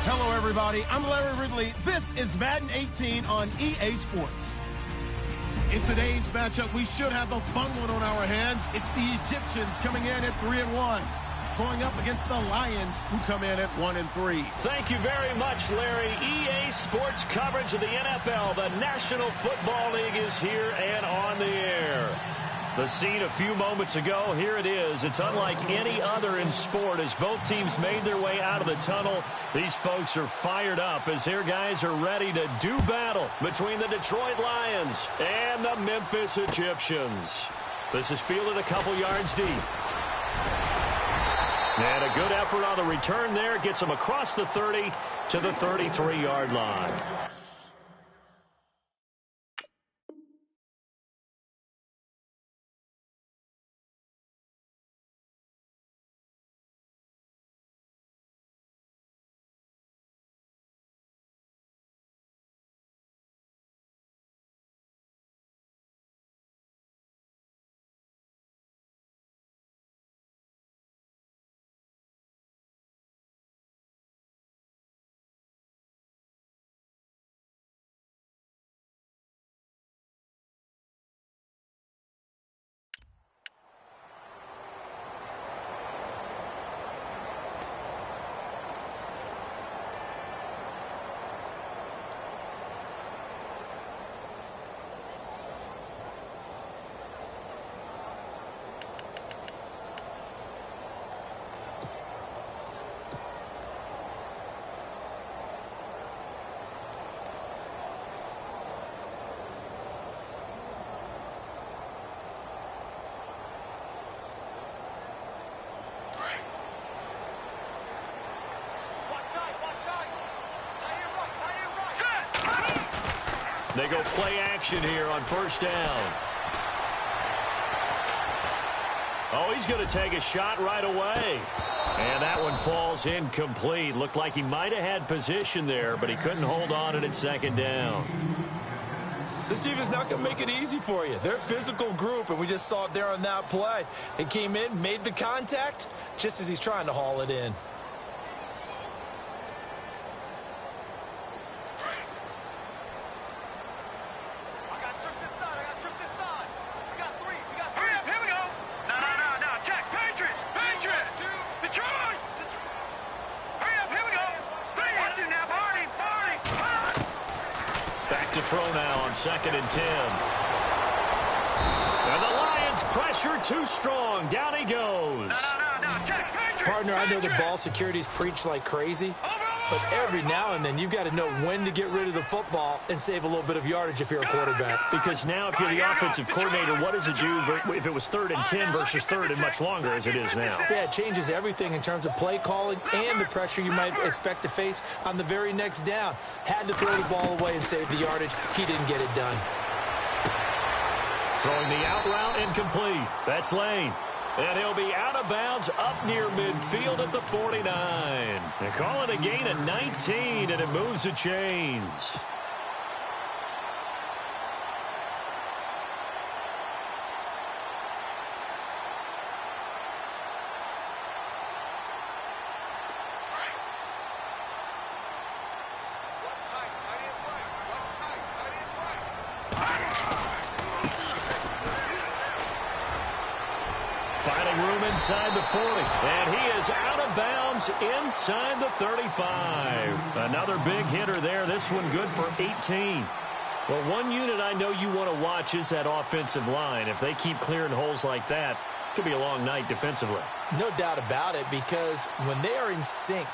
Hello, everybody. I'm Larry Ridley. This is Madden 18 on EA Sports. In today's matchup, we should have a fun one on our hands. It's the Egyptians coming in at 3-1, going up against the Lions, who come in at 1-3. Thank you very much, Larry. EA Sports coverage of the NFL. The National Football League is here and on the air. The scene a few moments ago, here it is. It's unlike any other in sport as both teams made their way out of the tunnel. These folks are fired up as their guys are ready to do battle between the Detroit Lions and the Memphis Egyptians. This is fielded a couple yards deep. And a good effort on the return there gets them across the 30 to the 33-yard line. They go play action here on first down. Oh, he's going to take a shot right away. And that one falls incomplete. Looked like he might have had position there, but he couldn't hold on at second down. This defense not going to make it easy for you. They're a physical group, and we just saw it there on that play. It came in, made the contact, just as he's trying to haul it in. To throw now on 2nd and 10. And the Lions pressure too strong. Down he goes. Partner, I know the ball security's preached like crazy, but every now and then you've got to know when to get rid of the football and save a little bit of yardage if you're a quarterback. Because now if you're the offensive coordinator, what does it do if it was 3rd and 10 versus 3rd and much longer as it is now? Yeah, it changes everything in terms of play calling and the pressure you might expect to face on the very next down. Had to throw the ball away and save the yardage. He didn't get it done. Throwing the out route incomplete. That's Lane. And he'll be out of bounds up near midfield at the 49. They call it a gain of 19, and it moves the chains. Inside the 40, and he is out of bounds inside the 35. Another big hitter there. This one good for 18. Well, one unit I know you want to watch is that offensive line. If they keep clearing holes like that, it could be a long night defensively. No doubt about it, because when they are in sync,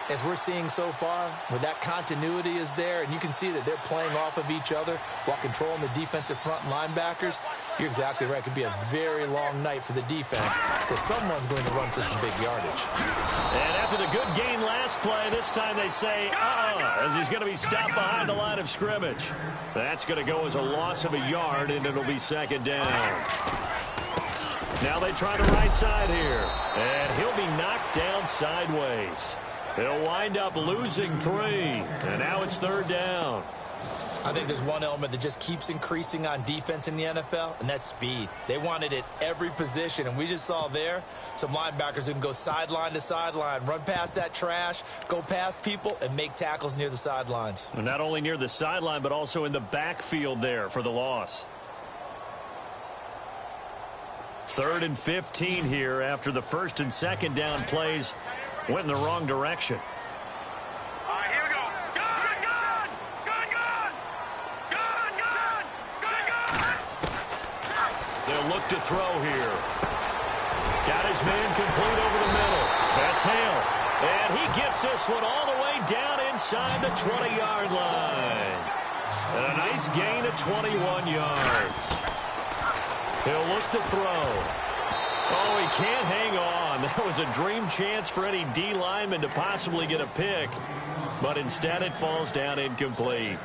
as we're seeing so far, where that continuity is there, and you can see that they're playing off of each other while controlling the defensive front linebackers, you're exactly right. It could be a very long night for the defense because someone's going to run for some big yardage. And after the good gain last play, this time they say, as he's going to be stopped behind the line of scrimmage. That's going to go as a loss of a yard, and it'll be 2nd down. Now they try the right side here, and he'll be knocked down sideways. He'll wind up losing 3, and now it's 3rd down. I think there's one element that just keeps increasing on defense in the NFL, and that's speed. They want it at every position, and we just saw there some linebackers who can go sideline to sideline, run past that trash, go past people, and make tackles near the sidelines. And not only near the sideline, but also in the backfield there for the loss. 3rd and 15 here after the 1st and 2nd down plays went in the wrong direction. They'll look to throw here. Got his man complete over the middle. That's Hale. And he gets this one all the way down inside the 20-yard line. And a nice gain of 21 yards. He'll look to throw. Oh, he can't hang on. That was a dream chance for any D lineman to possibly get a pick. But instead it falls down incomplete.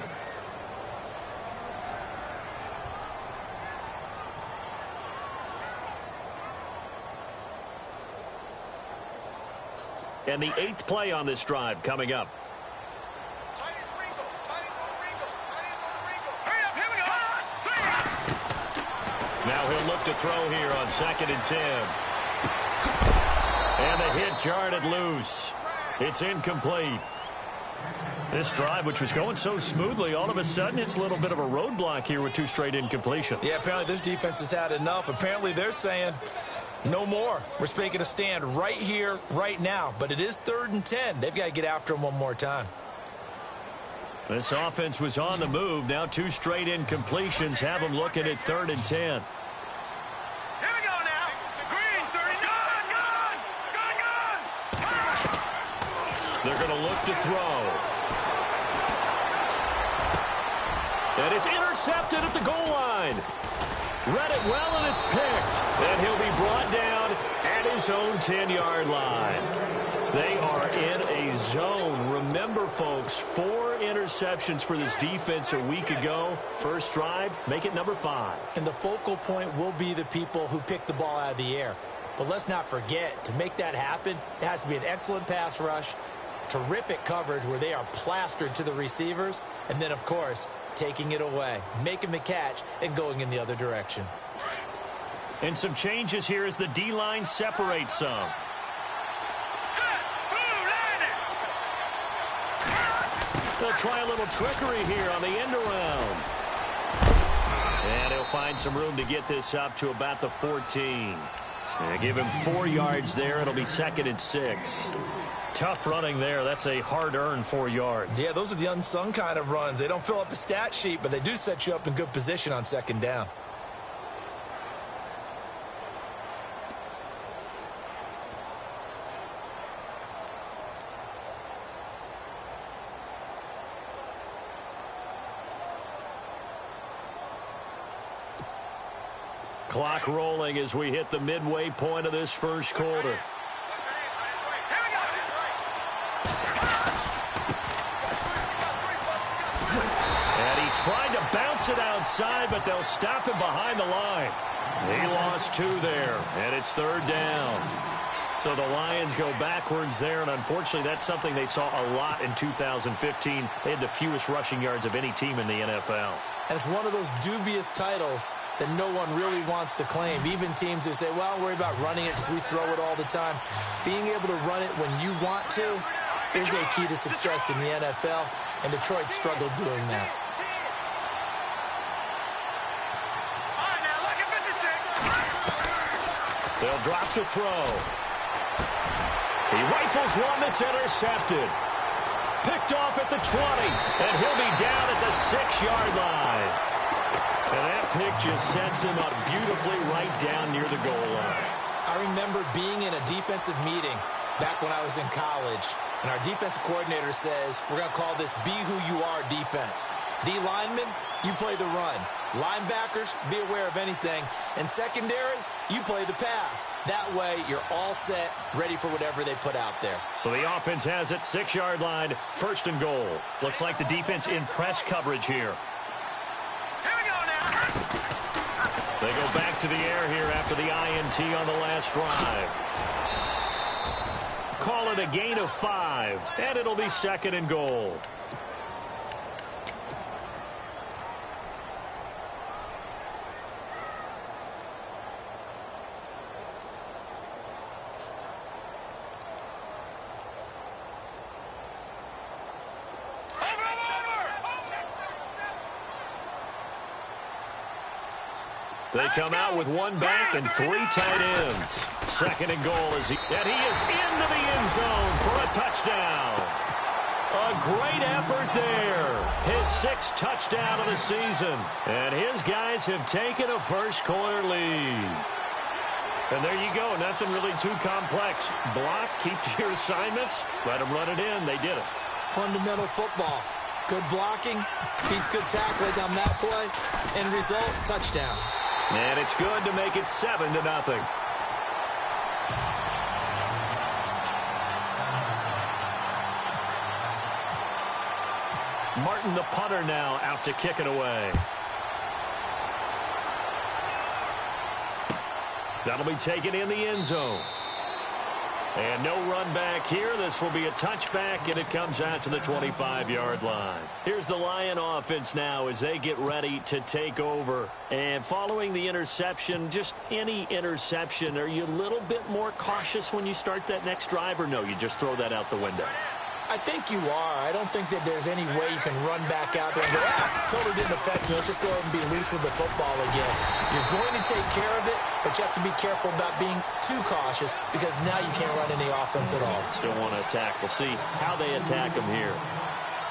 And the 8th play on this drive coming up. Now he'll look to throw here on 2nd and 10. And the hit jarred it loose. It's incomplete. This drive, which was going so smoothly, all of a sudden it's a little bit of a roadblock here with 2 straight incompletions. Yeah, apparently this defense has had enough. Apparently they're saying no more. We're making a stand right here, right now. But it is 3rd and 10. They've got to get after him one more time. This offense was on the move. Now 2 straight incompletions have them looking at 3rd and 10. Here we go now. Green, 30. Gun. They're going to look to throw. And it's intercepted at the goal line. Read it well, and it's picked. And he'll be brought down at his own 10-yard line. They are in a zone. Remember, folks, 4 interceptions for this defense a week ago. First drive, make it number 5. And the focal point will be the people who pick the ball out of the air. But let's not forget, to make that happen, it has to be an excellent pass rush, terrific coverage where they are plastered to the receivers, and then, of course, taking it away, making the catch, and going in the other direction. And some changes here as the D-line separates some. They'll try a little trickery here on the end around. And he'll find some room to get this up to about the 14. And give him 4 yards there. It'll be 2nd and 6. Tough running there. That's a hard-earned 4 yards. Yeah, those are the unsung kind of runs. They don't fill up the stat sheet, but they do set you up in good position on 2nd down. Clock rolling as we hit the midway point of this first quarter. And he tried to bounce it outside, but they'll stop him behind the line. He lost 2 there, and it's 3rd down. So the Lions go backwards there, and unfortunately that's something they saw a lot in 2015. They had the fewest rushing yards of any team in the NFL. And it's one of those dubious titles that no one really wants to claim. Even teams who say, well, worry about running it because we throw it all the time. Being able to run it when you want to is a key to success in the NFL, and Detroit struggled doing that. They'll drop to throw. He rifles one that's intercepted. Picked off at the 20, and he'll be down at the 6-yard line. And that pick just sets him up beautifully right down near the goal line. I remember being in a defensive meeting back when I was in college, and our defensive coordinator says, we're going to call this Be Who You Are defense. D linemen, you play the run. Linebackers, be aware of anything. And secondary, you play the pass. That way, you're all set, ready for whatever they put out there. So the offense has it, 6-yard line, 1st and goal. Looks like the defense in press coverage here. Here we go now. They go back to the air here after the INT on the last drive. Call it a gain of 5, and it'll be 2nd and goal. They come out with one back and 3 tight ends. 2nd and goal and he is into the end zone for a touchdown. A great effort there. His 6th touchdown of the season. And his guys have taken a first-quarter lead. And there you go. Nothing really too complex. Block, keep to your assignments, let them run it in. They did it. Fundamental football. Good blocking, beats good tackling on that play. End result, touchdown. And it's good to make it 7-0. Martin, the punter, now out to kick it away. That'll be taken in the end zone. And no run back here. This will be a touchback, and it comes out to the 25-yard line. Here's the Lion offense now as they get ready to take over. And following the interception, just any interception, are you a little bit more cautious when you start that next drive, or no, you just throw that out the window? I think you are. I don't think that there's any way you can run back out there and go, totally didn't affect me. Let's just go ahead and be loose with the football again. You're going to take care of it, but you have to be careful about being too cautious because now you can't run any offense at all. Still want to attack. We'll see how they attack them here.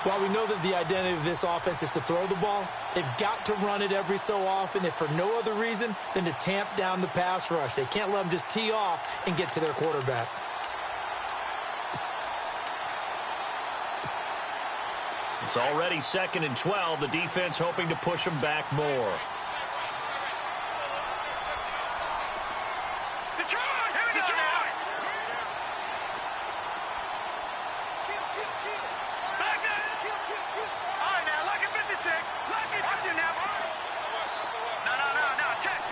While we know that the identity of this offense is to throw the ball, they've got to run it every so often, if for no other reason than to tamp down the pass rush. They can't let them just tee off and get to their quarterback. It's already 2nd and 12. The defense hoping to push them back more. Detroit! Here we go now! Back up! All right, now, lucky 56. Lucky 52 now. No. Check.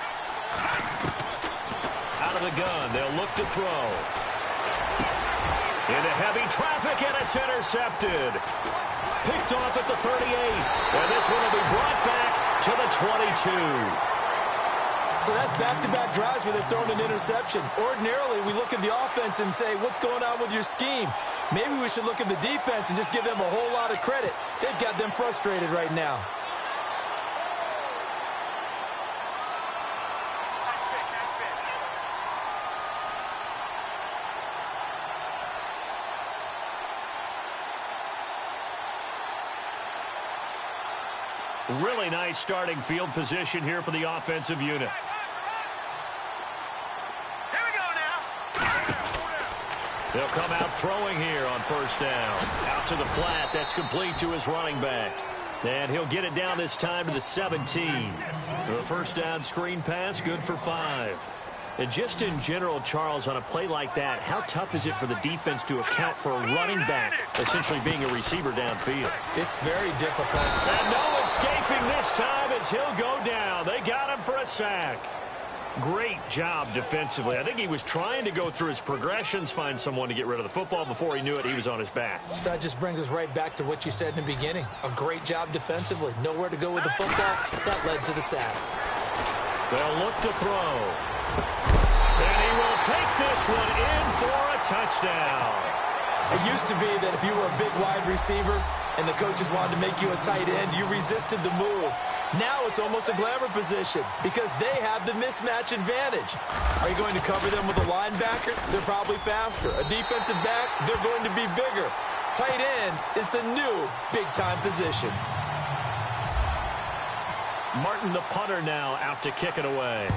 Out of the gun. They'll look to throw. Into heavy traffic, and it's intercepted. Picked off at the 38. And this one will be brought back to the 22. So that's back-to-back drives where they've thrown an interception. Ordinarily, we look at the offense and say, what's going on with your scheme? Maybe we should look at the defense and just give them a whole lot of credit. They've got them frustrated right now. Really nice starting field position here for the offensive unit. Here we go now. They'll come out throwing here on 1st down. Out to the flat. That's complete to his running back. And he'll get it down this time to the 17. The 1st down screen pass, good for 5. And just in general, Charles, on a play like that, how tough is it for the defense to account for a running back essentially being a receiver downfield? It's very difficult. And no escaping this time as he'll go down. They got him for a sack. Great job defensively. I think he was trying to go through his progressions, find someone to get rid of the football. Before he knew it, he was on his back. So that just brings us right back to what you said in the beginning. A great job defensively. Nowhere to go with the football. That led to the sack. They'll look to throw. And he will take this one in for a touchdown. It used to be that if you were a big wide receiver and the coaches wanted to make you a tight end, you resisted the move. Now it's almost a glamour position because they have the mismatch advantage. Are you going to cover them with a linebacker? They're probably faster. A defensive back? They're going to be bigger. Tight end is the new big-time position. Martin, the punter, now out to kick it away.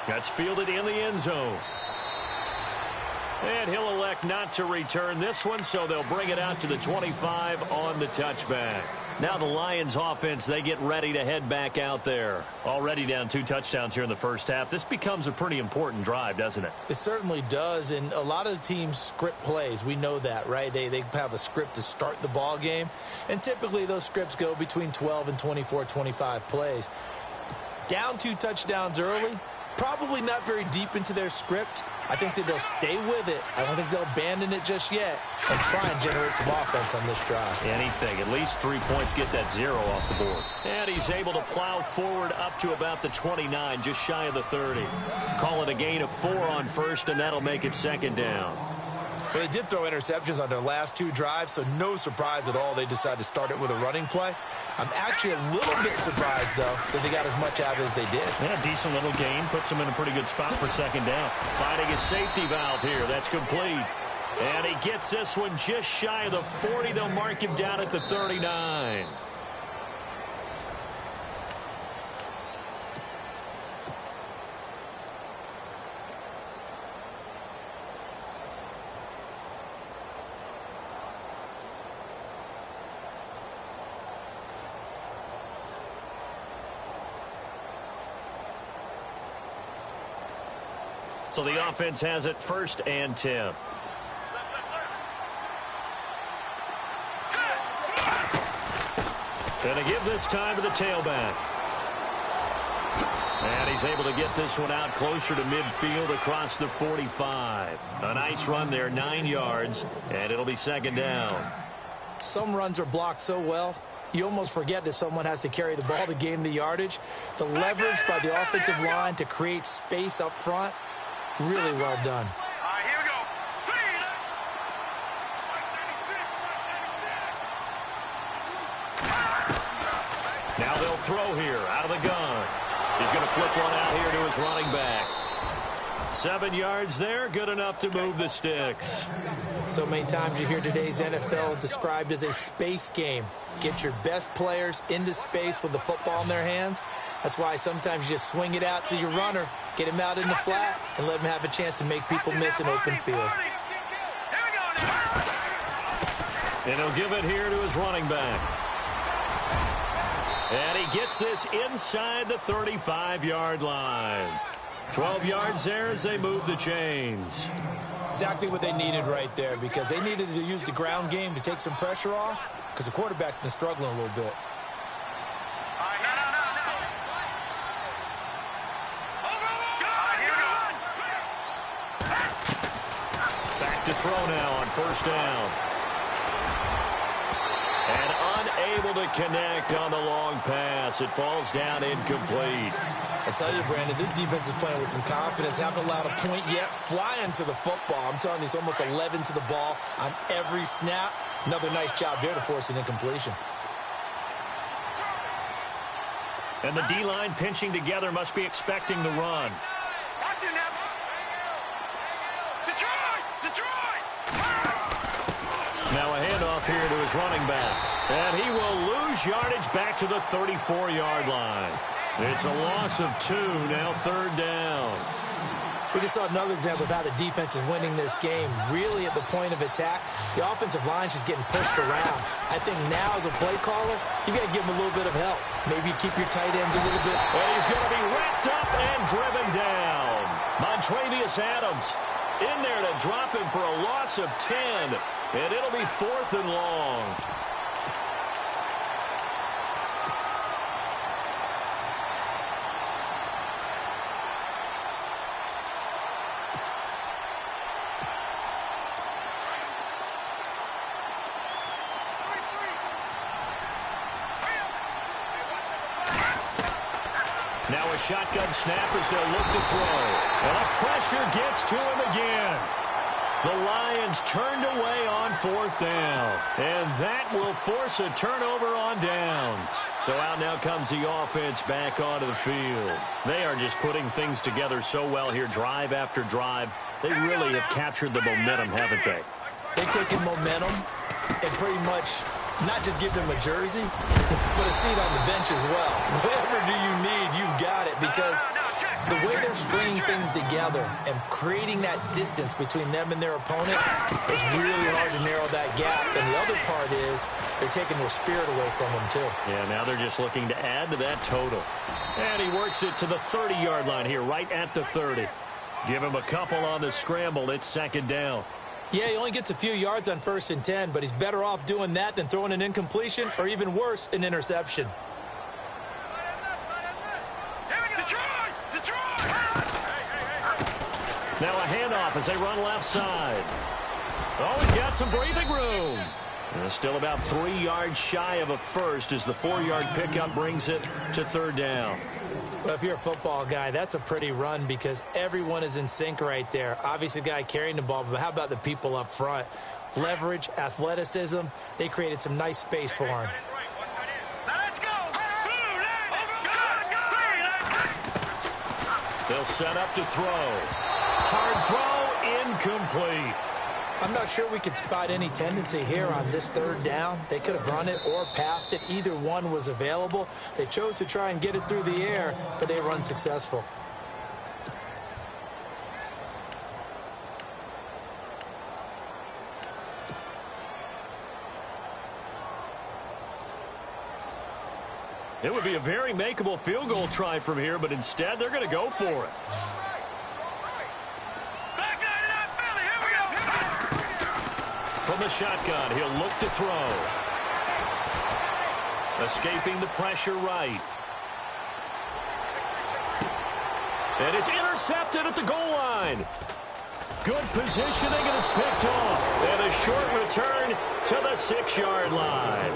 That's fielded in the end zone. And he'll elect not to return this one, so they'll bring it out to the 25 on the touchback. Now the Lions offense, they get ready to head back out there. Already down 2 touchdowns here in the first half. This becomes a pretty important drive, doesn't it? It certainly does, and a lot of the teams script plays. We know that, right? They have a script to start the ball game, and typically those scripts go between 12 and 24, 25 plays. Down 2 touchdowns early, probably not very deep into their script. I think that they'll stay with it. I don't think they'll abandon it just yet and try and generate some offense on this drive. Anything. At least 3 points, get that 0 off the board. And he's able to plow forward up to about the 29, just shy of the 30. Call it a gain of 4 on 1st, and that'll make it 2nd down. Well, they did throw interceptions on their last 2 drives, so no surprise at all they decided to start it with a running play. I'm actually a little bit surprised, though, that they got as much out of it as they did. Yeah, decent little gain. Puts them in a pretty good spot for second down. Finding his safety valve here. That's complete. And he gets this one just shy of the 40. They'll mark him down at the 39. So the offense has it 1st and 10. Going to give this time to the tailback. And he's able to get this one out closer to midfield across the 45. A nice run there, 9 yards, and it'll be second down. Some runs are blocked so well, you almost forget that someone has to carry the ball to gain the yardage. The leverage by the offensive line to create space up front, really well done. All right, here we go. Now they'll throw here out of the gun. He's going to flip one out here to his running back. 7 yards there, good enough to move the sticks. So many times you hear today's NFL described as a space game. Get your best players into space with the football in their hands. That's why sometimes you just swing it out to your runner, get him out in the flat, and let him have a chance to make people miss an open field. And he'll give it here to his running back. And he gets this inside the 35-yard line. 12 yards there as they move the chains. Exactly what they needed right there, because they needed to use the ground game to take some pressure off, because the quarterback's been struggling a little bit. Back to throw now on 1st down. And unable to connect on the long pass. It falls down incomplete. I tell you, Brandon, this defense is playing with some confidence. Haven't allowed a point yet. Flying to the football. I'm telling you, it's almost 11 to the ball on every snap. Another nice job here to force an incompletion. And the D-line pinching together must be expecting the run. Watch it now. Detroit! Now a handoff here to his running back. And he will lose yardage back to the 34-yard line. It's a loss of 2, now 3rd down. We just saw another example of how the defense is winning this game. Really at the point of attack, the offensive line's just getting pushed around. I think now as a play caller, you got to give him a little bit of help. Maybe keep your tight ends a little bit. And he's going to be wrapped up and driven down. Montravius Adams in there to drop him for a loss of 10. And it'll be 4th and long. Now a shotgun snap as they'll look to throw. And the pressure gets to him again. The Lions turned away on 4th down. And that will force a turnover on downs. So out now comes the offense back onto the field. They are just putting things together so well here, drive after drive. They really have captured the momentum, haven't they? They've taken momentum and pretty much not just give them a jersey, but a seat on the bench as well. Whatever do you need, you've got it, because the way they're stringing things together and creating that distance between them and their opponent, it's really hard to narrow that gap. And the other part is they're taking their spirit away from them, too. Yeah, now they're just looking to add to that total. And he works it to the 30-yard line here, right at the 30. Give him a couple on the scramble. It's 2nd down. Yeah, he only gets a few yards on 1st and 10, but he's better off doing that than throwing an incompletion or, even worse, an interception. Now a handoff as they run left side. Oh, he's got some breathing room. Still about 3 yards shy of a first as the 4-yard pickup brings it to third down. Well, if you're a football guy, that's a pretty run because everyone is in sync right there. Obviously, the guy carrying the ball, but how about the people up front? Leverage, athleticism, they created some nice space for him. They'll set up to throw. Hard throw, incomplete. I'm not sure we could spot any tendency here on this third down. They could have run it or passed it. Either one was available. They chose to try and get it through the air, but they were unsuccessful. It would be a very makeable field goal try from here, but instead they're going to go for it. From the shotgun, he'll look to throw. Escaping the pressure right. And it's intercepted at the goal line. Good positioning, and it's picked off. And a short return to the 6-yard line.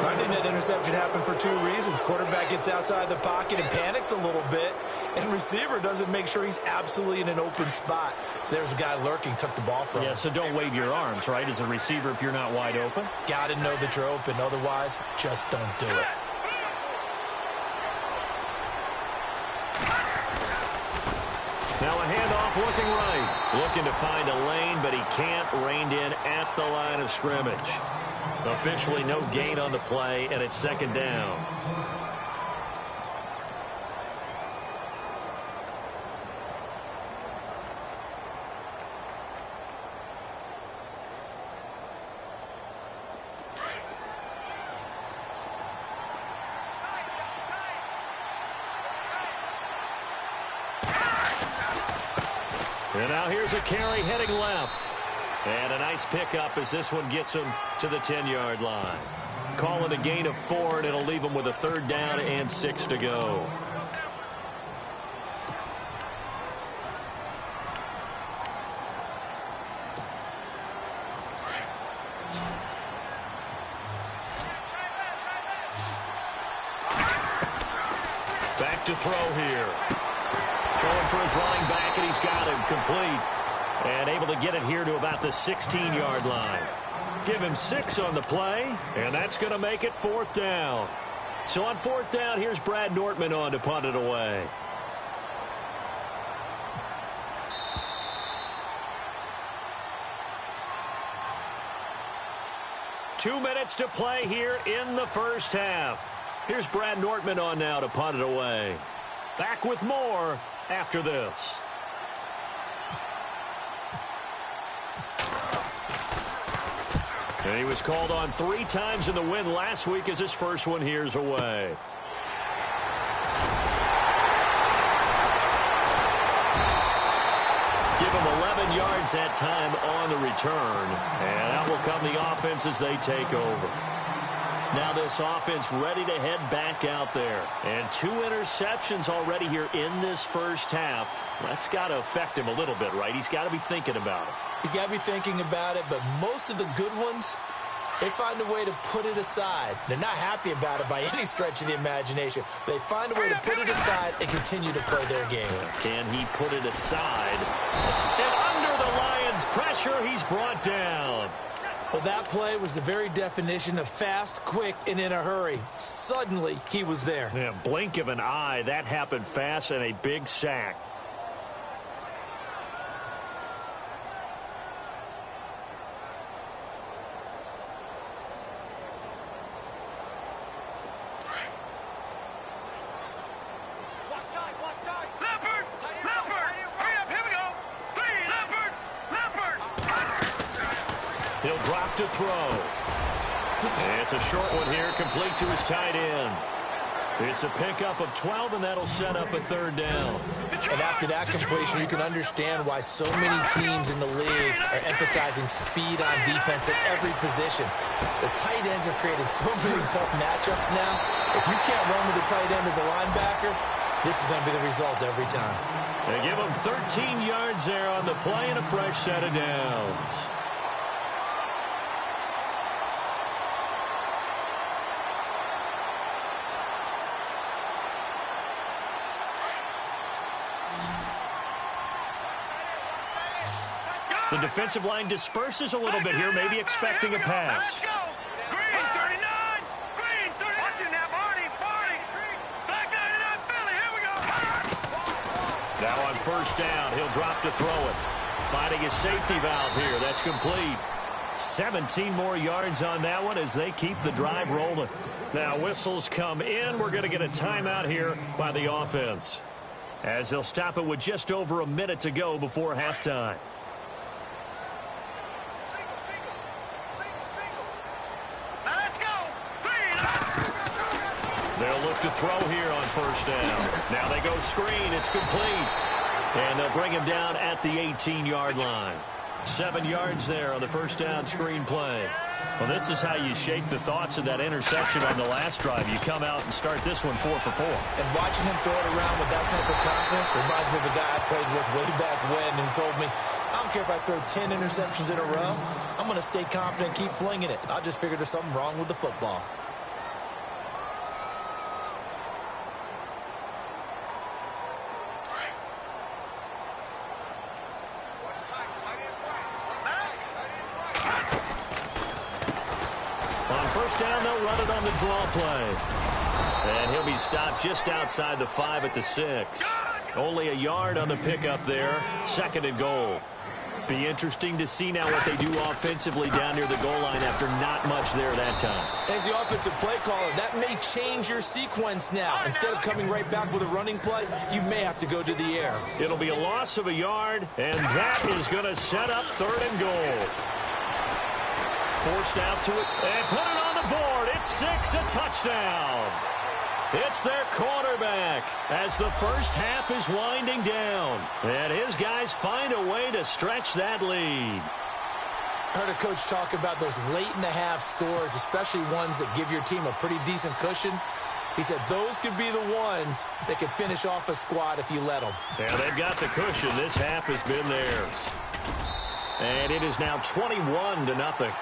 I think that interception happened for 2 reasons. Quarterback gets outside the pocket and panics a little bit, and receiver doesn't make sure he's absolutely in an open spot. So there's a guy lurking, took the ball from him. Yeah, so don't wave your arms, right, as a receiver if you're not wide open. Got to know that you're open. Otherwise, just don't do it. Now a handoff looking right. Looking to find a lane, but he can't. Reined in at the line of scrimmage. Officially no gain on the play, and it's second down. And now here's a carry heading left. And a nice pickup as this one gets him to the 10-yard line. Call it a gain of 4, and it'll leave him with a third down and 6 to go. Back to throw here. Throwing for his running back, and he's got him complete. And able to get it here to about the 16-yard line. Give him 6 on the play, and that's going to make it 4th down. So on 4th down, here's Brad Nortman on to punt it away. Two minutes to play here in the first half. Here's Brad Nortman on now to punt it away. Back with more after this. And he was called on 3 times in the win last week as his first one here's away. Give him 11 yards that time on the return. And out will come the offense as they take over. Now this offense ready to head back out there. And 2 interceptions already here in this first half. That's got to affect him a little bit, right? He's got to be thinking about it. He's got to be thinking about it, but most of the good ones, they find a way to put it aside. They're not happy about it by any stretch of the imagination. They find a way to put it aside and continue to play their game. Can he put it aside? And under the Lions' pressure, he's brought down. Well, that play was the very definition of fast, quick, and in a hurry. Suddenly, he was there. Yeah, blink of an eye. That happened fast and a big sack. He'll drop to throw. It's a short one here, complete to his tight end. It's a pickup of 12, and that'll set up a third down. And after that completion, you can understand why so many teams in the league are emphasizing speed on defense at every position. The tight ends have created so many tough matchups now. If you can't run with the tight end as a linebacker, this is going to be the result every time. They give him 13 yards there on the play and a fresh set of downs. The defensive line disperses a little bit here, maybe expecting a pass. Let's go. Green 39. Green 30. Watch it now, Barney. Black 99 Philly. Here we go. Now on first down, he'll drop to throw it. Finding his safety valve here. That's complete. 17 more yards on that one as they keep the drive rolling. Now whistles come in. We're going to get a timeout here by the offense, as they'll stop it with just over a minute to go before halftime. Now let's go. Green. They'll look to throw here on first down. Now they go screen. It's complete. And they'll bring him down at the 18-yard line. 7 yards there on the first down screen play. Well, this is how you shake the thoughts of that interception on the last drive. You come out and start this one 4 for 4. And watching him throw it around with that type of confidence reminds me of a guy I played with way back when who told me, I don't care if I throw 10 interceptions in a row. I'm going to stay confident and keep flinging it. I just figured there's something wrong with the football. First down, they'll run it on the draw play. And he'll be stopped just outside the 5 at the 6. Only a yard on the pickup there. 2nd and goal. Be interesting to see now what they do offensively down near the goal line after not much there that time. As the offensive play caller, that may change your sequence now. Instead of coming right back with a running play, you may have to go to the air. It'll be a loss of a yard, and that is going to set up 3rd and goal. Forced out to it, and put it on the board. It's 6, a touchdown. It's their quarterback as the first half is winding down. And his guys find a way to stretch that lead. I heard a coach talk about those late-in-the-half scores, especially ones that give your team a pretty decent cushion. He said those could be the ones that could finish off a squad if you let them. Yeah, they've got the cushion. This half has been theirs. And it is now 21-0.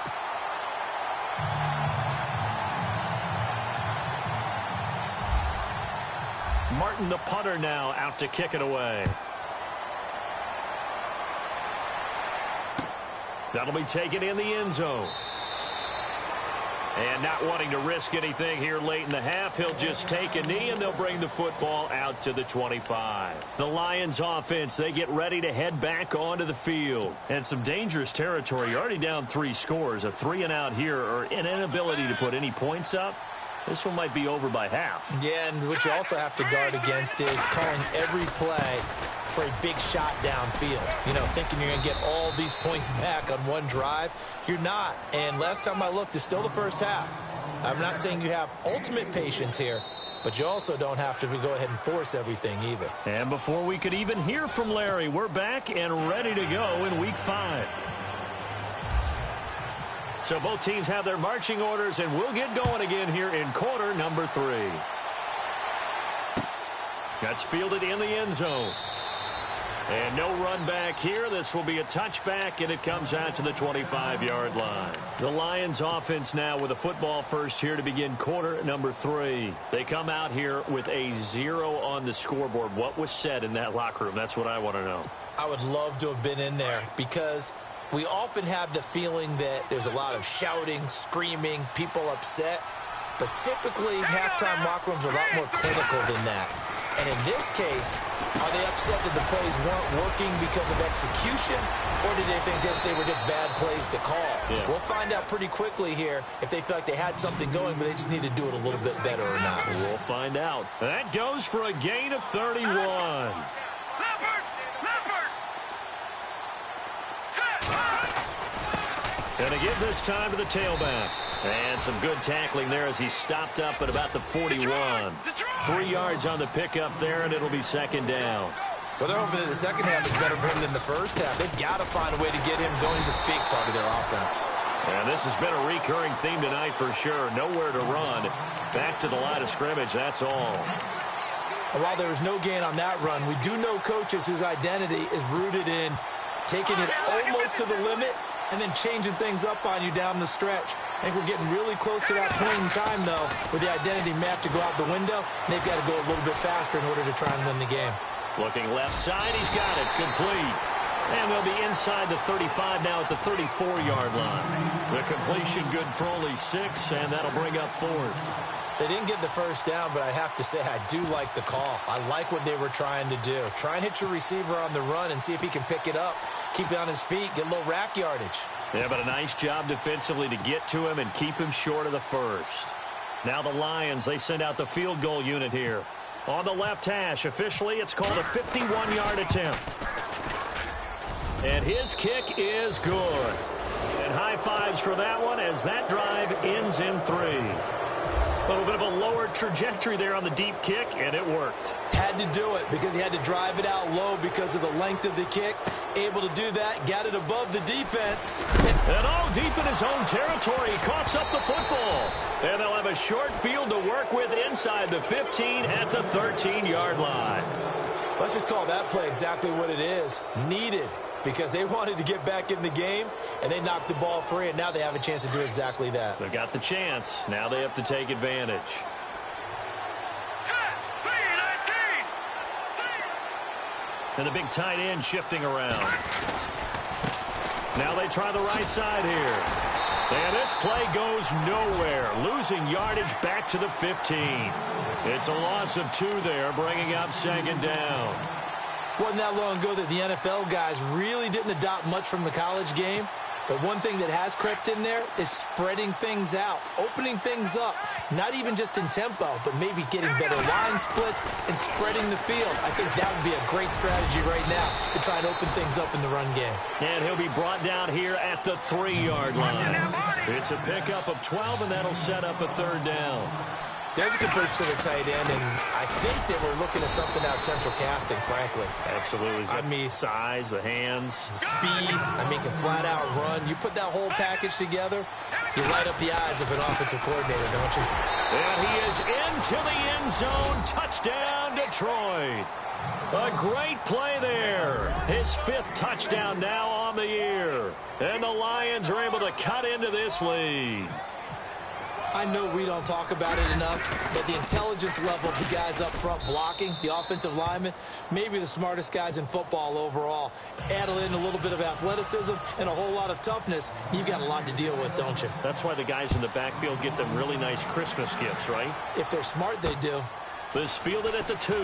Martin, the punter, now out to kick it away. That'll be taken in the end zone. And not wanting to risk anything here late in the half, he'll just take a knee, and they'll bring the football out to the 25. The Lions offense, they get ready to head back onto the field. And some dangerous territory. You're already down 3 scores. A 3-and-out here, or an inability to put any points up. This one might be over by half. Yeah, and what you also have to guard against is calling every play for a big shot downfield. You know, thinking you're going to get all these points back on one drive. You're not. And last time I looked, it's still the first half. I'm not saying you have ultimate patience here, but you also don't have to go ahead and force everything either. And before we could even hear from Larry, we're back and ready to go in Week 5. So both teams have their marching orders, and we'll get going again here in quarter number 3. That's fielded in the end zone. And no run back here. This will be a touchback, and it comes out to the 25-yard line. The Lions offense now with a football first here to begin quarter number 3. They come out here with a 0 on the scoreboard. What was said in that locker room? That's what I want to know. I would love to have been in there because we often have the feeling that there's a lot of shouting, screaming, people upset. But typically, halftime locker rooms are a lot more clinical than that. And in this case, are they upset that the plays weren't working because of execution, or did they think they were just bad plays to call? Yeah. We'll find out pretty quickly here if they feel like they had something going, but they just need to do it a little bit better or not. We'll find out. That goes for a gain of 31. And a give this time to the tailback. And some good tackling there as he stopped up at about the 41. 3 yards on the pickup there, and it'll be second down. Well, they're hoping that the second half is better for him than the first half. They've got to find a way to get him going. He's a big part of their offense. And this has been a recurring theme tonight for sure. Nowhere to run. Back to the line of scrimmage, that's all. And while there was no gain on that run, we do know coaches whose identity is rooted in taking it almost to the limit and then changing things up on you down the stretch. I think we're getting really close to that point in time, though, where the identity may have to go out the window, and they've got to go a little bit faster in order to try and win the game. Looking left side, he's got it, complete. And they'll be inside the 35 now at the 34-yard line. The completion good for only 6, and that'll bring up 4th. They didn't get the first down, but I have to say I do like the call. I like what they were trying to do. Try and hit your receiver on the run and see if he can pick it up, keep it on his feet, get a little rack yardage. Yeah, but a nice job defensively to get to him and keep him short of the first. Now the Lions, they send out the field goal unit here. On the left hash, officially it's called a 51-yard attempt. And his kick is good. And high fives for that one as that drive ends in 3. A little bit of a lower trajectory there on the deep kick, and it worked. Had to do it because he had to drive it out low because of the length of the kick. Able to do that, got it above the defense. And all deep in his own territory, he coughs up the football. And they'll have a short field to work with inside the 15 at the 13-yard line. Let's just call that play exactly what it is. Needed. Because they wanted to get back in the game, and they knocked the ball free, and now they have a chance to do exactly that. They got the chance. Now they have to take advantage. And the big tight end shifting around. Now they try the right side here. And this play goes nowhere. Losing yardage back to the 15. It's a loss of 2 there, bringing up 2nd down. Wasn't that long ago that the NFL guys really didn't adopt much from the college game. But one thing that has crept in there is spreading things out, opening things up, not even just in tempo, but maybe getting better line splits and spreading the field. I think that would be a great strategy right now to try and open things up in the run game. And he'll be brought down here at the 3-yard line. It's a pickup of 12, and that'll set up a 3rd down. There's a good push to the tight end, and I think they were looking at something out central casting, frankly. Absolutely. I mean, size, the hands. Speed, can flat out run. You put that whole package together, you light up the eyes of an offensive coordinator, don't you? And he is into the end zone. Touchdown, Detroit. A great play there. His 5th touchdown now on the year. And the Lions are able to cut into this lead. I know we don't talk about it enough, but the intelligence level of the guys up front blocking, the offensive linemen, maybe the smartest guys in football overall. Add in a little bit of athleticism and a whole lot of toughness, you've got a lot to deal with, don't you? That's why the guys in the backfield get them really nice Christmas gifts, right? If they're smart, they do. This fielded at the 2.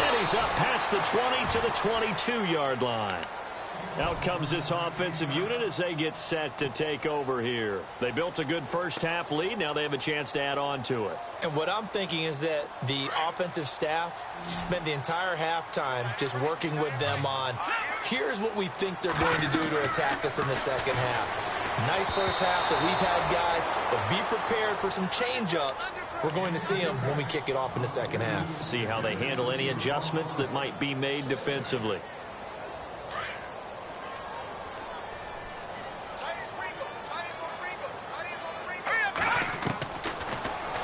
And he's up past the 20 to the 22-yard line. Out comes this offensive unit as they get set to take over here. They built a good first-half lead. Now they have a chance to add on to it. And what I'm thinking is that the offensive staff spent the entire halftime just working with them on, here's what we think they're going to do to attack us in the second half. Nice first half that we've had, guys, but be prepared for some change-ups. We're going to see them when we kick it off in the second half. See how they handle any adjustments that might be made defensively.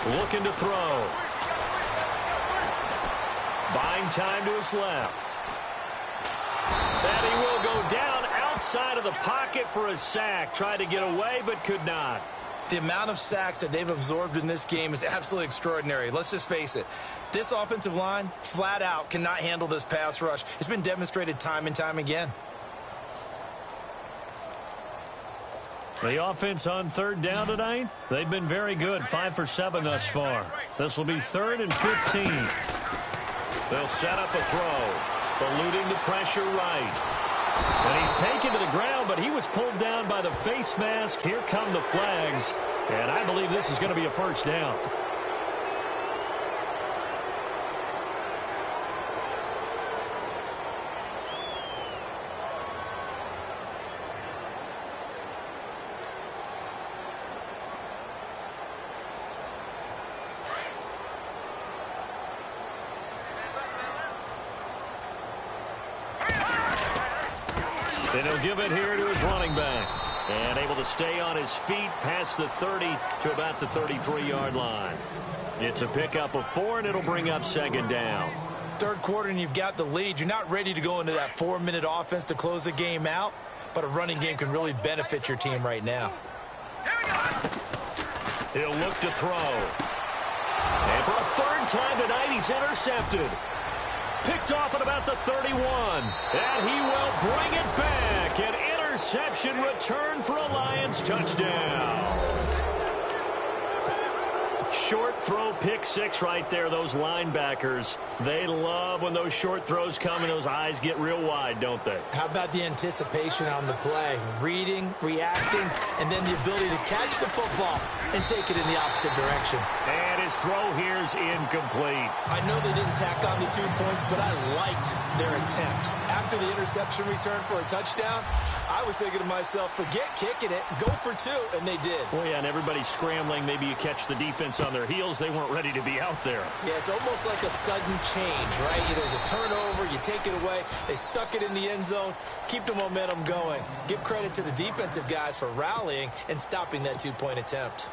Looking to throw. Buying time to his left. And he will go down outside of the pocket for a sack. Tried to get away, but could not. The amount of sacks that they've absorbed in this game is absolutely extraordinary. Let's just face it. This offensive line, flat out, cannot handle this pass rush. It's been demonstrated time and time again. The offense on 3rd down tonight, they've been very good, 5 for 7 thus far. This will be 3rd and 15. They'll set up a throw, eluding the pressure right. And he's taken to the ground, but he was pulled down by the face mask. Here come the flags, and I believe this is going to be a first down. And he'll give it here to his running back. And able to stay on his feet past the 30 to about the 33-yard line. It's a pickup of 4, and it'll bring up 2nd down. Third quarter, and you've got the lead. You're not ready to go into that 4-minute offense to close the game out, but a running game can really benefit your team right now. He'll look to throw. And for a 3rd time tonight, he's intercepted. picked off at about the 31. And he will bring it back. An interception return for a Lions touchdown. Short throw, pick six right there. Those linebackers, they love when those short throws come and those eyes get real wide, don't they? How about the anticipation on the play? Reading, reacting, and then the ability to catch the football and take it in the opposite direction. And his throw here is incomplete. I know they didn't tack on the 2 points, but I liked their attempt. After the interception return for a touchdown, I was thinking to myself, forget kicking it, go for two, and they did. Well, yeah, and everybody's scrambling. Maybe you catch the defense on their heels. They weren't ready to be out there. Yeah, it's almost like a sudden change, right? There's a turnover, you take it away. They stuck it in the end zone, keep the momentum going. Give credit to the defensive guys for rallying and stopping that 2-point attempt.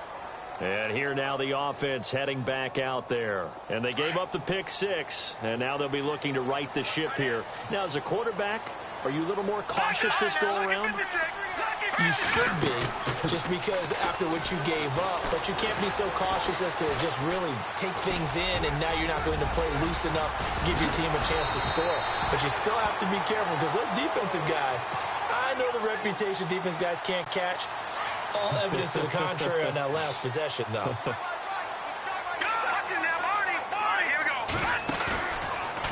And here now the offense heading back out there. And they gave up the pick six, and now they'll be looking to right the ship here. Now, as a quarterback, are you a little more cautious this go-around? You should be, just because after what you gave up, but you can't be so cautious as to just really take things in, and now you're not going to play loose enough to give your team a chance to score. But you still have to be careful, because those defensive guys, I know the reputation defense guys can't catch. All evidence to the contrary on that last possession, though.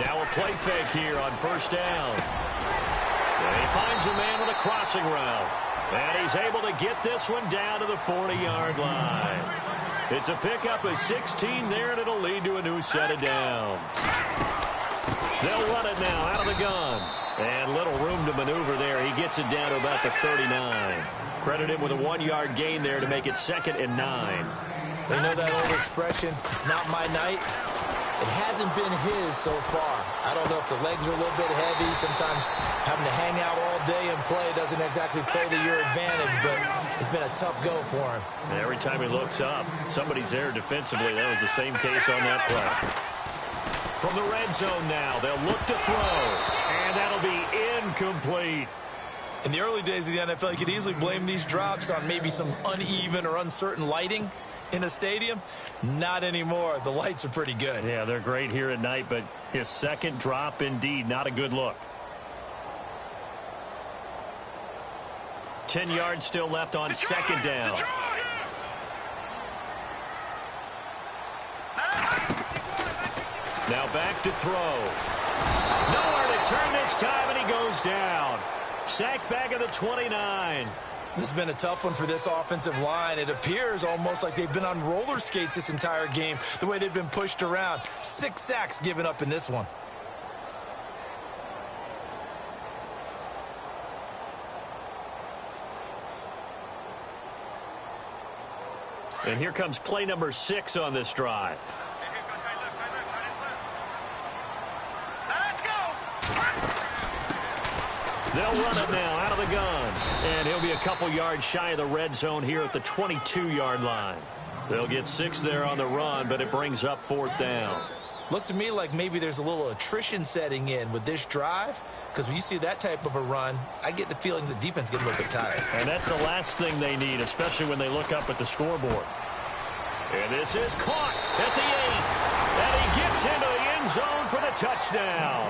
Now a play fake here on first down. And he finds a man with a crossing route. And he's able to get this one down to the 40-yard line. It's a pickup of 16 there, and it'll lead to a new set of downs. They'll run it now out of the gun. And little room to maneuver there. He gets it down to about the 39. Credit him with a 1-yard gain there to make it 2nd and 9. You know that old expression, it's not my night? It hasn't been his so far. I don't know if the legs are a little bit heavy. Sometimes having to hang out all day and play doesn't exactly play to your advantage, but it's been a tough go for him. And every time he looks up, somebody's there defensively. That was the same case on that play. From the red zone now, they'll look to throw, and that'll be incomplete. In the early days of the NFL, you could easily blame these drops on maybe some uneven or uncertain lighting in a stadium. Not anymore. The lights are pretty good. Yeah, they're great here at night, but his second drop, indeed, not a good look. 10 yards still left on second down. Now back to throw. Nowhere to turn this time, and he goes down. Sacked back at the 29. This has been a tough one for this offensive line. It appears almost like they've been on roller skates this entire game, the way they've been pushed around. 6 sacks given up in this one. And here comes play number 6 on this drive. They'll run it now out of the gun. And he'll be a couple yards shy of the red zone here at the 22-yard line. They'll get 6 there on the run, but it brings up 4th down. Looks to me like maybe there's a little attrition setting in with this drive, because when you see that type of a run, I get the feeling the defense gets a little bit tired. And that's the last thing they need, especially when they look up at the scoreboard. And this is caught at the 8. And he gets into the end zone for the touchdown.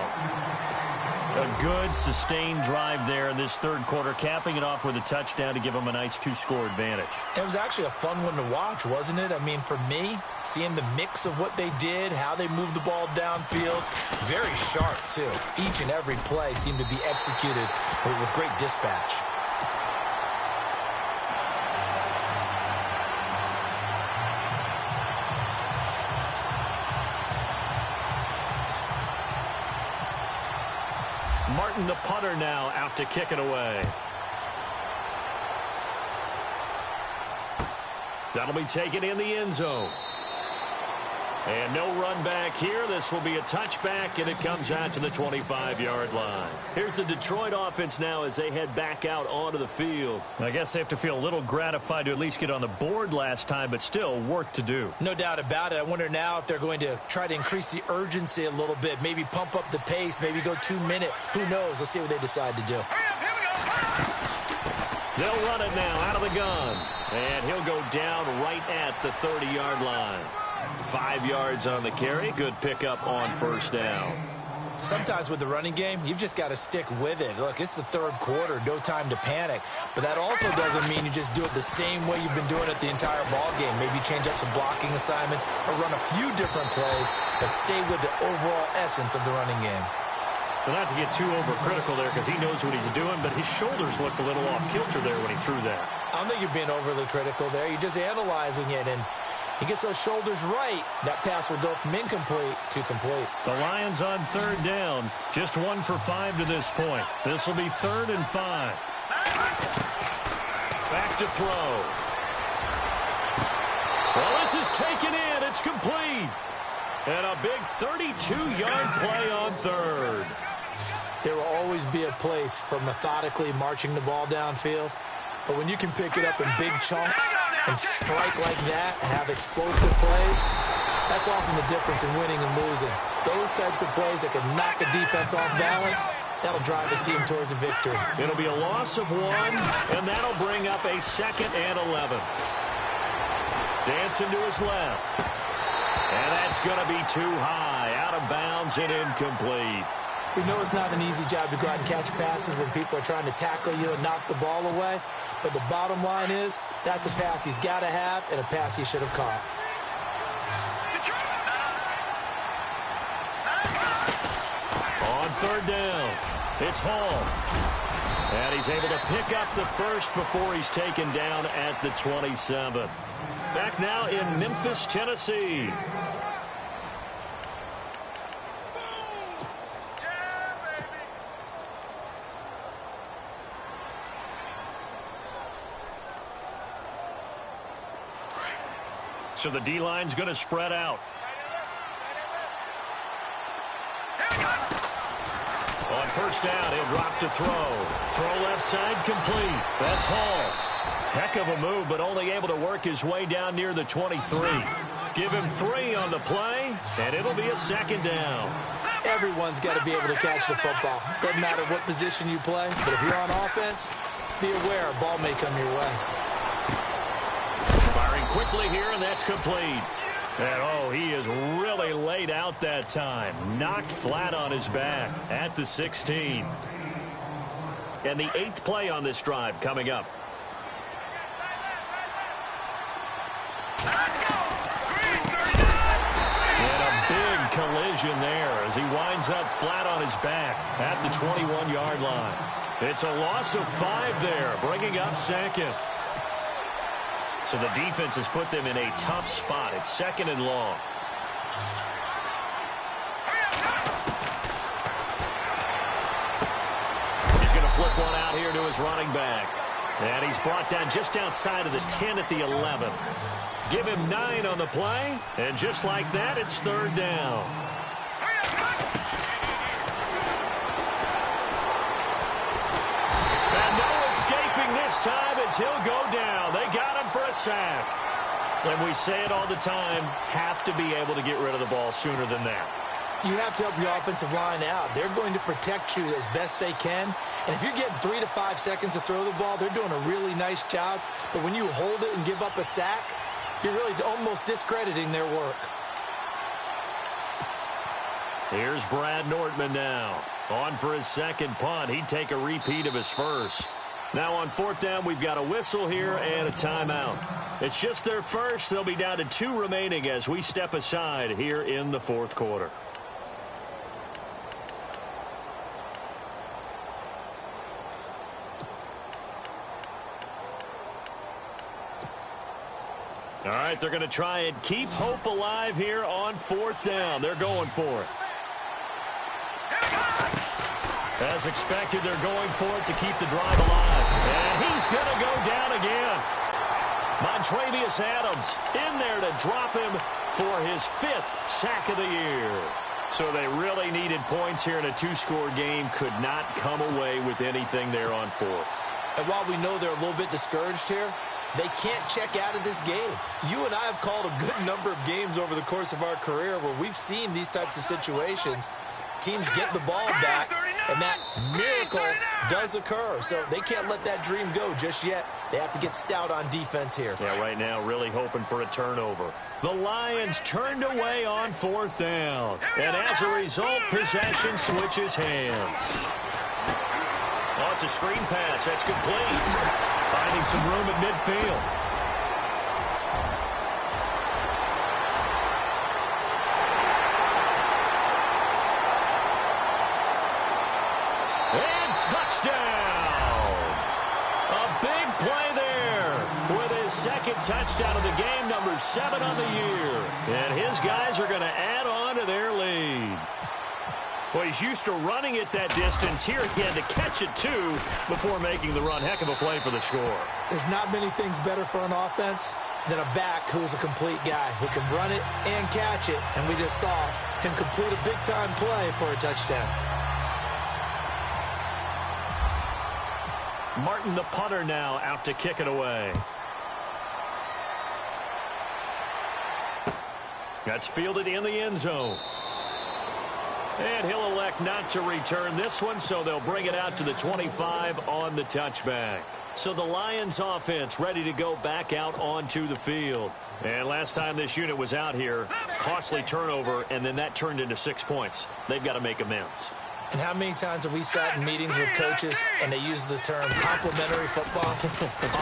A good, sustained drive there in this third quarter, capping it off with a touchdown to give them a nice 2-score advantage. It was actually a fun one to watch, wasn't it? I mean, for me, seeing the mix of what they did, how they moved the ball downfield, very sharp, too. Each and every play seemed to be executed with great dispatch. Martin, the punter, now out to kick it away. That'll be taken in the end zone. And no run back here. This will be a touchback, and it comes out to the 25-yard line. Here's the Detroit offense now as they head back out onto the field. I guess they have to feel a little gratified to at least get on the board last time, but still work to do. No doubt about it. I wonder now if they're going to try to increase the urgency a little bit, maybe pump up the pace, maybe go 2-minute. Who knows? Let's see what they decide to do. They'll run it now out of the gun, and he'll go down right at the 30-yard line. 5 yards on the carry. Good pickup on first down. Sometimes with the running game, you've just got to stick with it. Look, it's the third quarter, no time to panic. But that also doesn't mean you just do it the same way you've been doing it the entire ball game. Maybe change up some blocking assignments or run a few different plays, but stay with the overall essence of the running game. Well, not to get too overcritical there because he knows what he's doing, but his shoulders looked a little off kilter there when he threw that. I don't think you're being overly critical there. You're just analyzing it, and he gets those shoulders right, that pass will go from incomplete to complete. The Lions on third down. Just 1 for 5 to this point. This will be 3rd and 5. Back to throw. Well, this is taken in. It's complete. And a big 32-yard play on third. There will always be a place for methodically marching the ball downfield. But when you can pick it up in big chunks and strike like that, have explosive plays, that's often the difference in winning and losing. Those types of plays that can knock a defense off balance, that'll drive the team towards a victory. It'll be a loss of 1, and that'll bring up a 2nd and 11. Dancing to his left. And that's going to be too high, out of bounds and incomplete. We know it's not an easy job to go out and catch passes when people are trying to tackle you and knock the ball away. But the bottom line is, that's a pass he's got to have and a pass he should have caught. On third down, it's Hall. And he's able to pick up the first before he's taken down at the 27. Back now in Memphis, Tennessee. So the D-line's going to spread out. On first down, he'll drop to throw. Throw left side, complete. That's Hall. Heck of a move, but only able to work his way down near the 23. Give him 3 on the play, and it'll be a 2nd down. Everyone's got to be able to catch the football. Doesn't matter what position you play, but if you're on offense, be aware a ball may come your way. Firing quickly here, and that's complete. And, oh, he is really laid out that time. Knocked flat on his back at the 16. And the 8th play on this drive coming up. And a big collision there as he winds up flat on his back at the 21-yard line. It's a loss of 5 there, bringing up 2nd. So the defense has put them in a tough spot. It's 2nd and long. He's going to flip one out here to his running back. And he's brought down just outside of the 10 at the 11. Give him 9 on the play. And just like that, it's 3rd down. And no escaping this time as he'll go down. They got him for a sack. And we say it all the time, have to be able to get rid of the ball sooner than that. You have to help your offensive line out. They're going to protect you as best they can. And if you're getting 3 to 5 seconds to throw the ball, they're doing a really nice job. But when you hold it and give up a sack, you're really almost discrediting their work. Here's Brad Nortman now. On for his 2nd punt. He'd take a repeat of his first. Now on 4th down, we've got a whistle here and a timeout. It's just their first. They'll be down to 2 remaining as we step aside here in the 4th quarter. All right, they're going to try and keep hope alive here on 4th down. They're going for it. As expected, they're going for it to keep the drive alive. And he's going to go down again. Montravius Adams in there to drop him for his 5th sack of the year. So they really needed points here in a 2-score game. Could not come away with anything there on 4th. And while we know they're a little bit discouraged here, they can't check out of this game. You and I have called a good number of games over the course of our career where we've seen these types of situations. Teams get the ball back, And that miracle does occur. So they can't let that dream go just yet. They have to get stout on defense here. Yeah, right now really hoping for a turnover. The Lions turned away on 4th down. And as a result, possession switches hands. Oh, it's a screen pass. That's complete. Finding some room at midfield. And touchdown. A big play there with his second touchdown of the game, number 7 on the year. And his guys are going to add on to their lead. Well, he's used to running it that distance. Here he had to catch it, too, before making the run. Heck of a play for the score. There's not many things better for an offense than a back who's a complete guy who can run it and catch it. And we just saw him complete a big-time play for a touchdown. Martin, the punter, now out to kick it away. That's fielded in the end zone. And he'll elect not to return this one, so they'll bring it out to the 25 on the touchback. So the Lions offense ready to go back out onto the field. And last time this unit was out here, costly turnover, and then that turned into 6 points. They've got to make amends. And how many times have we sat in meetings with coaches and they use the term complementary football?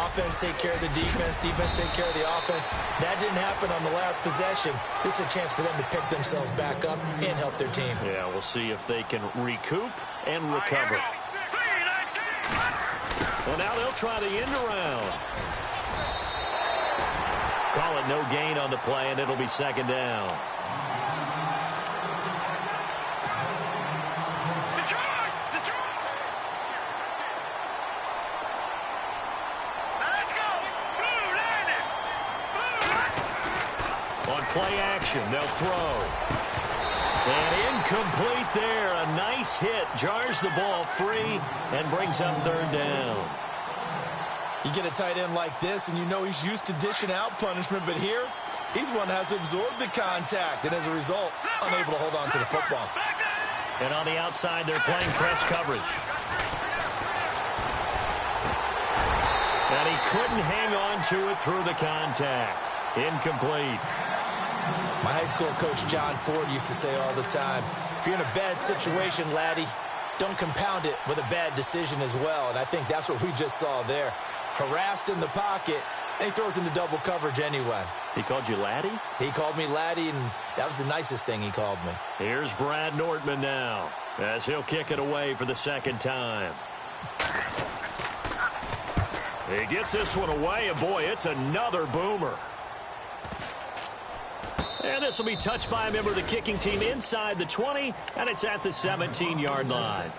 Offense take care of the defense, defense take care of the offense. That didn't happen on the last possession. This is a chance for them to pick themselves back up and help their team. Yeah, we'll see if they can recoup and recover. Well, now they'll try the end around. Call it no gain on the play, and it'll be 2nd down. Play action, they'll throw. And incomplete there. A nice hit. Jars the ball free and brings up 3rd down. You get a tight end like this, and you know he's used to dishing out punishment, but here, he's one that has to absorb the contact, and as a result, unable to hold on to the football. And on the outside, they're playing press coverage. And he couldn't hang on to it through the contact. Incomplete. My high school coach, John Ford, used to say all the time, if you're in a bad situation, laddie, don't compound it with a bad decision as well. And I think that's what we just saw there. Harassed in the pocket, and he throws into double coverage anyway. He called you laddie? He called me laddie, and that was the nicest thing he called me. Here's Brad Nordman now, as he'll kick it away for the 2nd time. He gets this one away, and boy, it's another boomer. And this will be touched by a member of the kicking team inside the 20, and it's at the 17-yard line.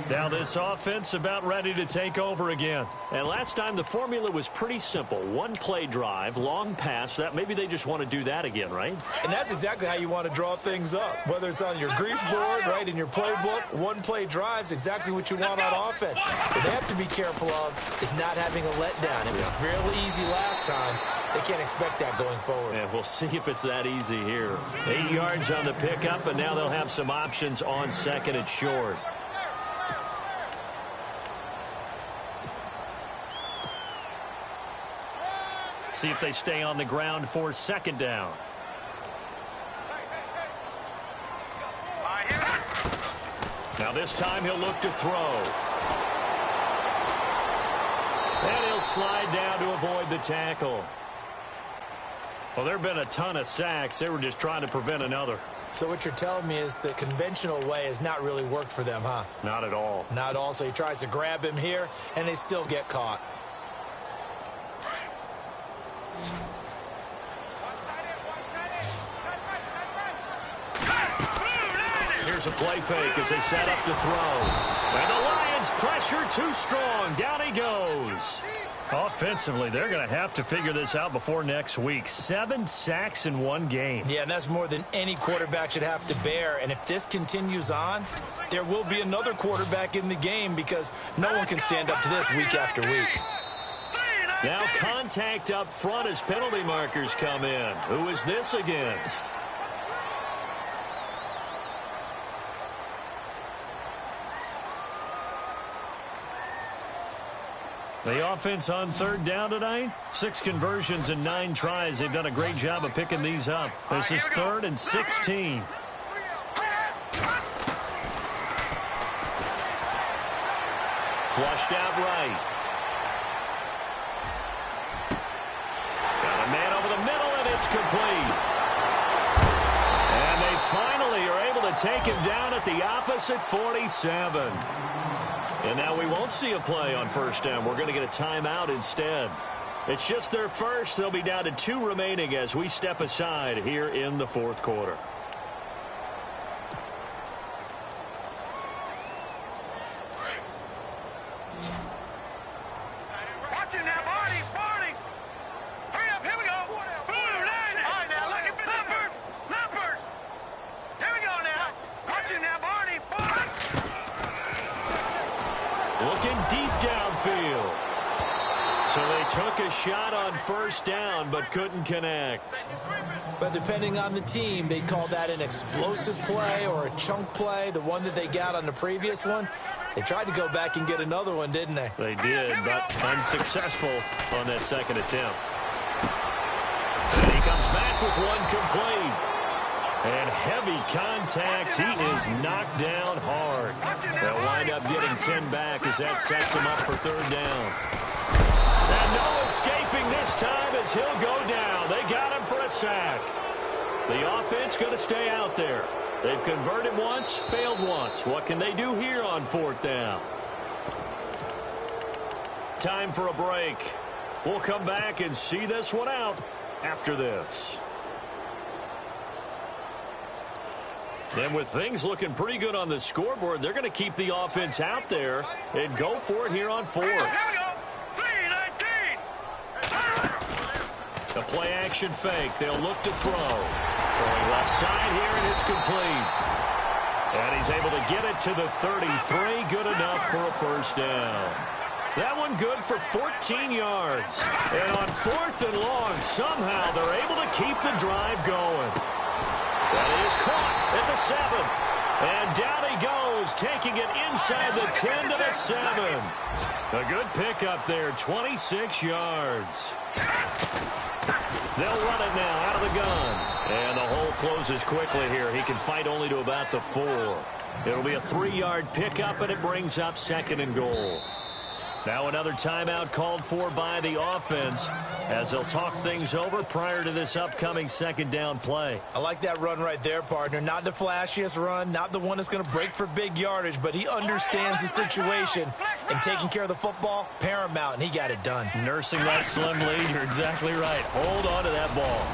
Now this offense about ready to take over again. And last time the formula was pretty simple. 1-play drive, long pass. That maybe they just want to do that again, right? And that's exactly how you want to draw things up. Whether it's on your grease board, right, in your playbook, 1-play drive's exactly what you want on offense. What they have to be careful of is not having a letdown. It was real easy last time. They can't expect that going forward. Yeah, we'll see if it's that easy here. 8 yards on the pickup, and now they'll have some options on 2nd and short. See if they stay on the ground for 2nd down. Now this time he'll look to throw. And he'll slide down to avoid the tackle. Well, there have been a ton of sacks. They were just trying to prevent another. So what you're telling me is the conventional way has not really worked for them, huh? Not at all. Not at all. So he tries to grab him here, and they still get caught. Here's a play fake as they set up to throw. And the Lions pressure too strong. Down he goes. Offensively, they're going to have to figure this out before next week. 7 sacks in 1 game. Yeah, and that's more than any quarterback should have to bear. And if this continues on, there will be another quarterback in the game because no one can stand up to this week after week. Now contact up front as penalty markers come in. Who is this against? The offense on third down tonight, 6 conversions and 9 tries. They've done a great job of picking these up. This is 3rd and 16. Flushed out right. Got a man over the middle, and it's complete. And they finally are able to take him down at the opposite 47. And now we won't see a play on first down. We're going to get a timeout instead. It's just their first. They'll be down to 2 remaining as we step aside here in the 4th quarter. Watch it now, Barney. Barney. Hurry up. Here we go. All right, now, look at Leopard. Here we go now. Watch it now, Barney. Barney. Looking deep downfield. So they took a shot on first down but couldn't connect. But depending on the team, they call that an explosive play or a chunk play. The one that they got on the previous one, they tried to go back and get another one, didn't they? They did, but unsuccessful on that second attempt. And he comes back with one complete. And heavy contact. He is knocked down hard. They'll wind up getting 10 back as that sets him up for 3rd down. And no escaping this time as he'll go down. They got him for a sack. The offense going to stay out there. They've converted once, failed once. What can they do here on 4th down? Time for a break. We'll come back and see this one out after this. And with things looking pretty good on the scoreboard, they're going to keep the offense out there and go for it here on 4th. Here we go. 3-19. A play-action fake. They'll look to throw. Throwing left side here, and it's complete. And he's able to get it to the 33. Good enough for a first down. That one good for 14 yards. And on 4th and long, somehow they're able to keep the drive going. That is caught at the 7. And down he goes, taking it inside the 10 to the 7. A good pickup there, 26 yards. They'll run it now out of the gun. And the hole closes quickly here. He can fight only to about the 4. It'll be a 3-yard pickup, and it brings up 2nd and goal. Now another timeout called for by the offense as they'll talk things over prior to this upcoming 2nd down play. I like that run right there, partner. Not the flashiest run, not the one that's going to break for big yardage, but he understands the situation, and taking care of the football, paramount, and he got it done. Nursing that slim lead, you're exactly right. Hold on to that ball.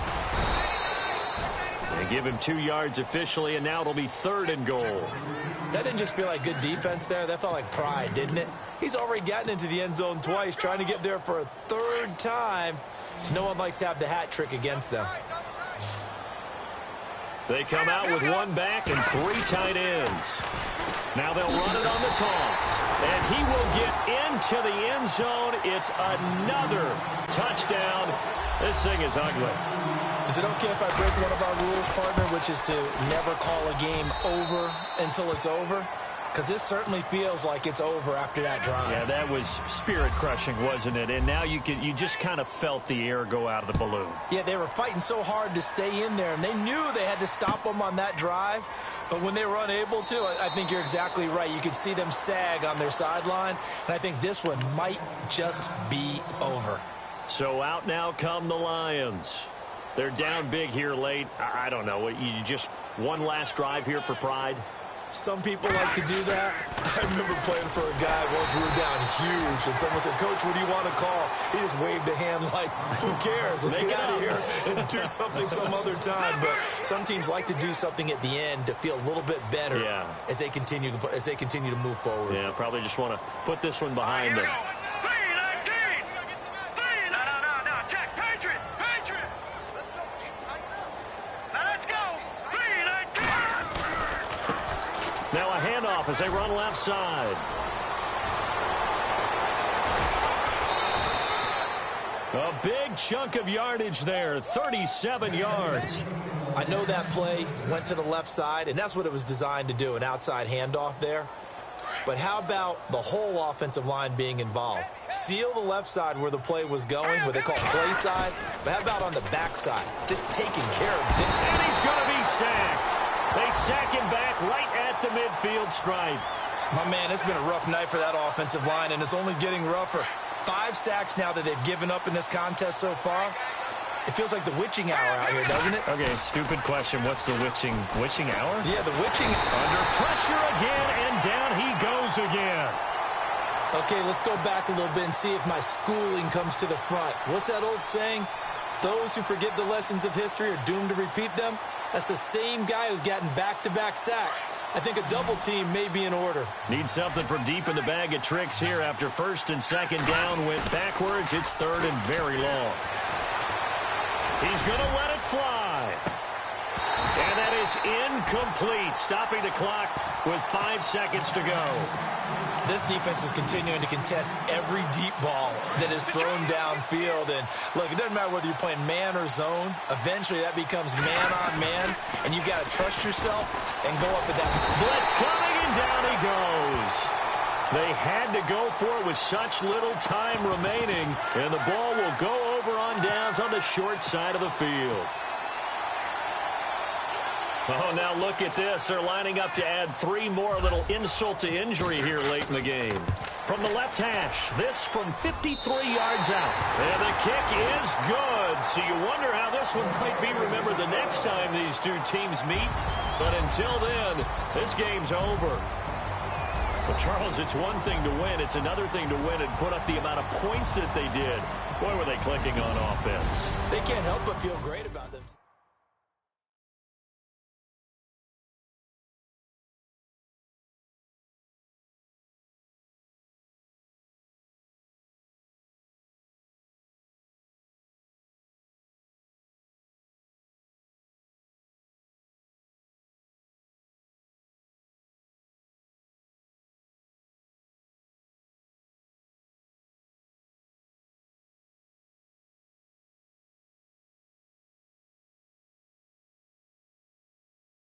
They give him 2 yards officially, and now it'll be 3rd and goal. That didn't just feel like good defense there. That felt like pride, didn't it? He's already gotten into the end zone twice, trying to get there for a 3rd time. No one likes to have the hat trick against them. They come out with 1 back and 3 tight ends. Now they'll run it on the toss. And he will get into the end zone. It's another touchdown. This thing is ugly. Is it okay if I break one of our rules, partner, which is to never call a game over until it's over? Because this certainly feels like it's over after that drive. Yeah, that was spirit-crushing, wasn't it? And now you just kind of felt the air go out of the balloon. Yeah, they were fighting so hard to stay in there, and they knew they had to stop them on that drive. But when they were unable to, I think you're exactly right. You could see them sag on their sideline, and I think this one might just be over. So out now come the Lions. They're down big here late. I don't know. You just one last drive here for pride? Some people like to do that. I remember playing for a guy once. We were down huge, and someone said, "Coach, what do you want to call?" He just waved a hand like, who cares? Let's get out of here and do something some other time. But some teams like to do something at the end to feel a little bit better as they continue to move forward. Yeah, probably just want to put this one behind them. Now a handoff as they run left side. A big chunk of yardage there, 37 yards. I know that play went to the left side, and that's what it was designed to do, an outside handoff there. but how about the whole offensive line being involved? Seal the left side where the play was going, what they call play side, but how about on the back side? Just taking care of it. And he's going to be sacked. They sack him back right at the midfield stripe. My man, it's been a rough night for that offensive line, and it's only getting rougher. 5 sacks now that they've given up in this contest so far. It feels like the witching hour out here, doesn't it? Okay, stupid question. What's the witching hour? Yeah, the witching. Under pressure again, and down he goes again. Okay, let's go back a little bit and see if my schooling comes to the front. What's that old saying? Those who forget the lessons of history are doomed to repeat them. That's the same guy who's gotten back-to-back sacks. I think a double team may be in order. Need something from deep in the bag of tricks here after first and second down went backwards. It's third and very long. He's going to let it fly. And that is incomplete, stopping the clock with 5 seconds to go. This defense is continuing to contest every deep ball that is thrown downfield. And, look, it doesn't matter whether you're playing man or zone. Eventually, that becomes man-on-man, and you've got to trust yourself and go up with that. Blitz coming, and down he goes. They had to go for it with such little time remaining, and the ball will go over on downs on the short side of the field. Oh, now look at this. They're lining up to add 3 more, a little insult to injury here late in the game. From the left hash, this from 53 yards out. And the kick is good. So you wonder how this one might be remembered the next time these two teams meet. But until then, this game's over. But, Charles, it's one thing to win. It's another thing to win and put up the amount of points that they did. Boy, were they clicking on offense. They can't help but feel great about them.